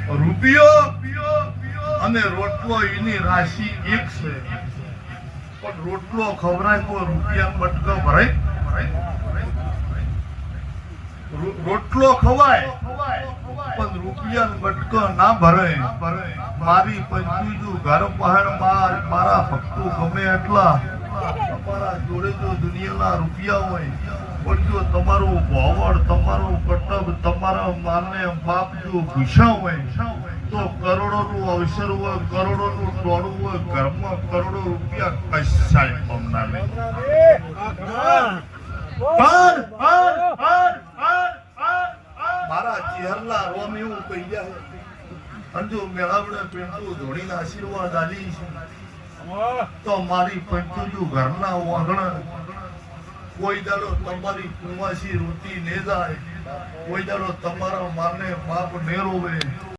રૂપિયો અને રોટલો એની રાશિ એક છે, પણ રોટલો ખવરાય તો રૂપિયા બટકો ભરાય? રોટલો ખવાય પણ રૂપિયા બટકો ના ભરાય. મારી પંચુજુ ઘર પહાડ મારા ભક્તો ગમે એટલા તમારા જોડે જો દુનિયાના રૂપિયા હોય, પણ જો તમારું ભાવડ, તમારું કટબ, તમારા માને બાપ જો ભૂષા હોય તો કરોડોનું અવસર હોય, કરોડોનું ટોળું હોય, ઘરમાં કરોડો રૂપિયા કશાય પમના નહીં. મારા ચહેરના રોમ એવું કહી જાય અંજુ મેળાવડે પેન્ટુ ધોળીના આશીર્વાદ આલી તો મારી પંચુજુ ઘરના વાગણ કોઈ દાડો તમારી કુવાસી રોટી ને જાય, કોઈ દાડો તમારા માને બાપ ને રોવે.